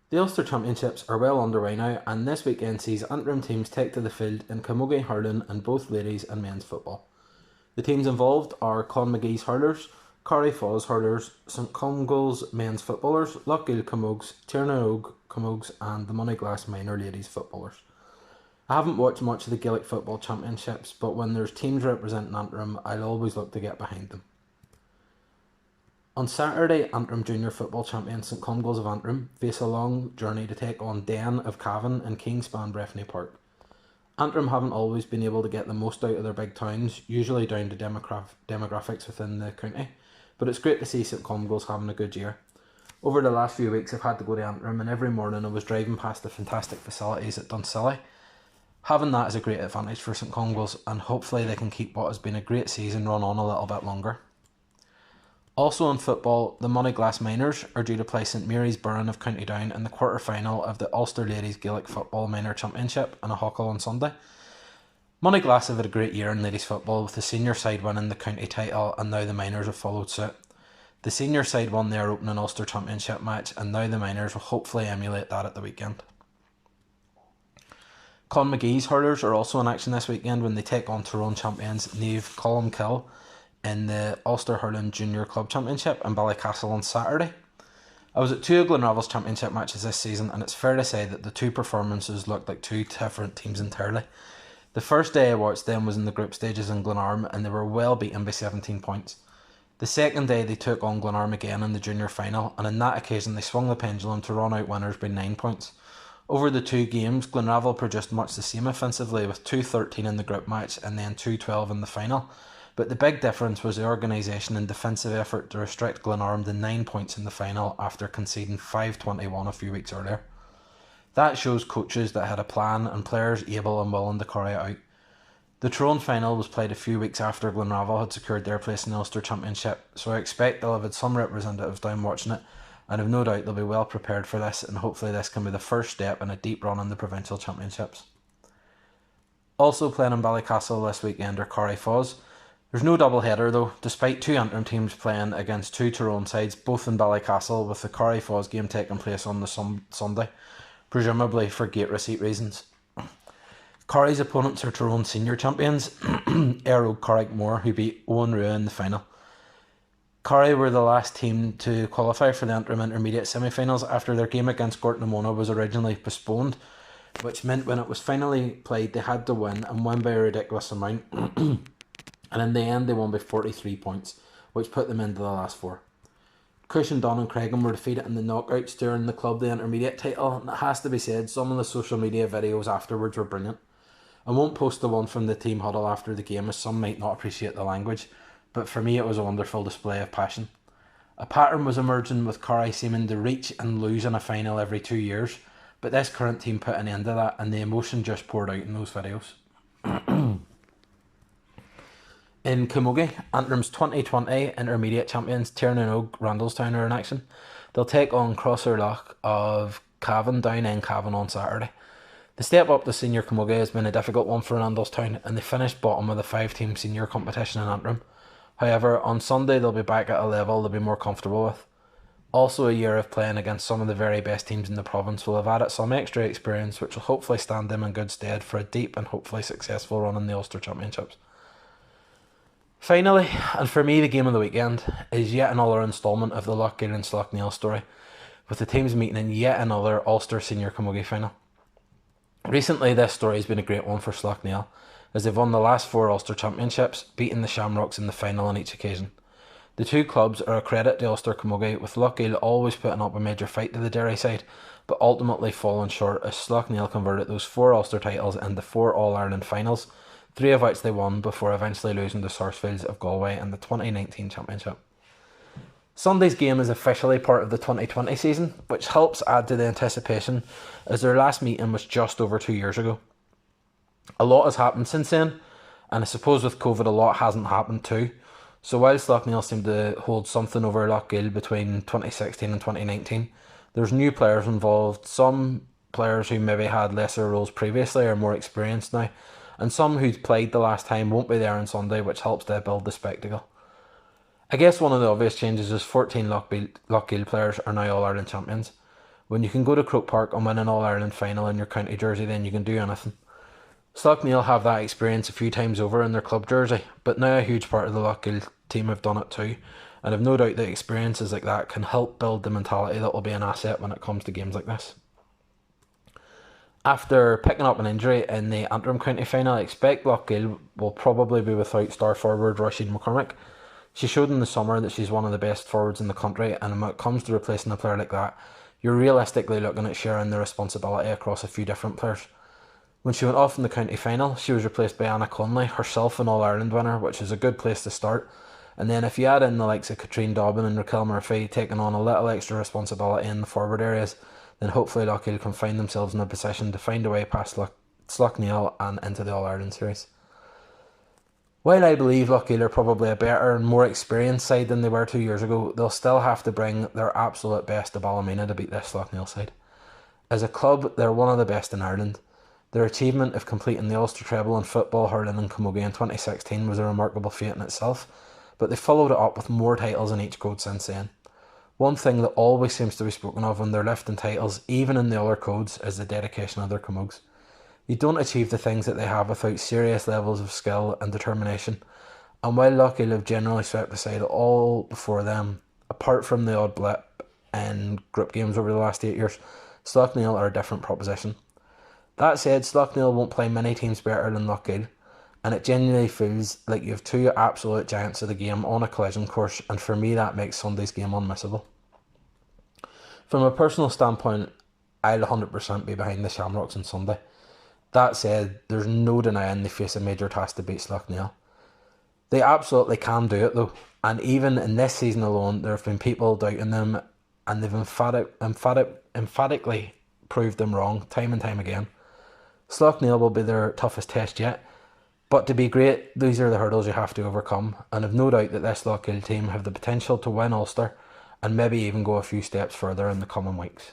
The Ulster Championships are well underway now, and this weekend sees Antrim teams take to the field in Camogie hurling and both ladies and men's football. The teams involved are Magees hurlers, Carey Faughs hurlers, St Comgalls men's footballers, Loughgiel Camogues, Glenravel Camogues and the Moneyglass minor ladies footballers. I haven't watched much of the Gaelic football championships, but when there's teams representing Antrim, I'll always look to get behind them. On Saturday, Antrim junior football champions St Comgalls of Antrim face a long journey to take on Den of Cavan in Kingspan Breffni Park. Antrim haven't always been able to get the most out of their big towns, usually down to demographics within the county, but it's great to see St Comgalls having a good year. Over the last few weeks I've had to go to Antrim, and every morning I was driving past the fantastic facilities at Dunsilla. Having that is a great advantage for St Comgalls, and hopefully they can keep what has been a great season run on a little bit longer. Also in football, the Moneyglass Minors are due to play St Mary's Burren of County Down in the quarter-final of the Ulster Ladies Gaelic Football Minor Championship in a Hurling on Sunday. Moneyglass have had a great year in ladies football, with the senior side winning the county title, and now the minors have followed suit. The senior side won their opening Ulster Championship match, and now the minors will hopefully emulate that at the weekend. Magees hurlers are also in action this weekend when they take on Tyrone champions Niamh Colmkill in the Ulster Hurling Junior Club Championship in Ballycastle on Saturday. I was at two of Glenravel's championship matches this season, and it's fair to say that the two performances looked like two different teams entirely. The first day I watched them was in the group stages in Glenarm, and they were well beaten by 17 points. The second day they took on Glenarm again in the junior final, and on that occasion they swung the pendulum to run out winners by 9 points. Over the two games, Glenravel produced much the same offensively, with 2-13 in the group match and then 2-12 in the final. But the big difference was the organisation and defensive effort to restrict Glenarm to 9 points in the final after conceding 5-21 a few weeks earlier. That shows coaches that had a plan and players able and willing to carry it out. The Tyrone final was played a few weeks after Glenravel had secured their place in the Ulster Championship, so I expect they'll have had some representatives down watching it, and I've no doubt they'll be well prepared for this, and hopefully this can be the first step in a deep run in the provincial championships. Also playing in Ballycastle this weekend are Carey Faughs. There's no double header though, despite two Antrim teams playing against two Tyrone sides, both in Ballycastle, with the Carey Faughs game taking place on the Sunday, presumably for gate receipt reasons. Carey's opponents are Tyrone senior champions, Carrickmore, who beat Owen Rua in the final. Carey were the last team to qualify for the Antrim intermediate semi-finals after their game against Gortnamona was originally postponed, which meant when it was finally played they had to win, and win by a ridiculous amount. And in the end they won by 43 points, which put them into the last four. Cushendon and Craigham were defeated in the knockouts during the club the intermediate title, and it has to be said some of the social media videos afterwards were brilliant. I won't post the one from the team huddle after the game, as some might not appreciate the language, but for me it was a wonderful display of passion. A pattern was emerging, with Carey seeming to reach and lose in a final every 2 years, but this current team put an end to that, and the emotion just poured out in those videos. In Camogie, Antrim's 2020 intermediate champions Tiernan Randalstown are in action. They'll take on Crosserloch of Cavan down in Cavan on Saturday. The step up to senior Camogie has been a difficult one for Randalstown, and they finished bottom of the 5-team senior competition in Antrim. However, on Sunday they'll be back at a level they'll be more comfortable with. Also, a year of playing against some of the very best teams in the province will have added some extra experience, which will hopefully stand them in good stead for a deep and hopefully successful run in the Ulster Championships. Finally, and for me the game of the weekend, is yet another instalment of the Loughgiel and Slaughtneil story, with the teams meeting in yet another Ulster Senior Camogie final. Recently this story has been a great one for Slaughtneil, as they've won the last 4 Ulster Championships, beating the Shamrocks in the final on each occasion. The two clubs are a credit to Ulster Camogie, with Loughgiel always putting up a major fight to the Derry side, but ultimately falling short as Slaughtneil converted those 4 Ulster titles into 4 All-Ireland finals, 3 of which they won before eventually losing to Sarsfields of Galway in the 2019 Championship. Sunday's game is officially part of the 2020 season, which helps add to the anticipation, as their last meeting was just over 2 years ago. A lot has happened since then, and I suppose with COVID a lot hasn't happened too. So while Slaughtneil seemed to hold something over Loughgiel between 2016 and 2019, there's new players involved, some players who maybe had lesser roles previously are more experienced now, and some who'd played the last time won't be there on Sunday, which helps to build the spectacle. I guess one of the obvious changes is 14 Loughgiel players are now All-Ireland champions. When you can go to Croke Park and win an All-Ireland final in your county jersey, then you can do anything. Loughgiel have that experience a few times over in their club jersey, but now a huge part of the Loughgiel team have done it too, and I've no doubt that experiences like that can help build the mentality that will be an asset when it comes to games like this. After picking up an injury in the Antrim county final, I expect Loughgiel will probably be without star forward Roisin McCormick. She showed in the summer that she's one of the best forwards in the country, and when it comes to replacing a player like that, you're realistically looking at sharing the responsibility across a few different players. When she went off in the county final, she was replaced by Anna Conley, herself an All-Ireland winner, which is a good place to start. And then if you add in the likes of Katrine Dobbin and Raquel Murphy taking on a little extra responsibility in the forward areas, then hopefully Loughgiel can find themselves in a position to find a way past Loughgiel and into the All-Ireland series. While I believe Loughgiel are probably a better and more experienced side than they were 2 years ago, they'll still have to bring their absolute best to Ballymena to beat this Loughgiel side. As a club, they're one of the best in Ireland. Their achievement of completing the Ulster treble in football, hurling and Camogie in 2016 was a remarkable feat in itself, but they followed it up with more titles in each code since then. One thing that always seems to be spoken of when they're lifting titles, even in the other codes, is the dedication of their Camogues. You don't achieve the things that they have without serious levels of skill and determination, and while Loughgiel have generally swept aside all before them, apart from the odd blip in group games over the last 8 years, Loughgiel are a different proposition. That said, Loughgiel won't play many teams better than Loughgiel, and it genuinely feels like you have two absolute giants of the game on a collision course, and for me that makes Sunday's game unmissable. From a personal standpoint, I'll 100% be behind the Shamrocks on Sunday. That said, there's no denying they face a major task to beat Loughgiel. They absolutely can do it though, and even in this season alone there have been people doubting them, and they've emphatically proved them wrong time and time again. Loughgiel will be their toughest test yet, but to be great, these are the hurdles you have to overcome, and I've no doubt that this Loughgiel team have the potential to win Ulster and maybe even go a few steps further in the coming weeks.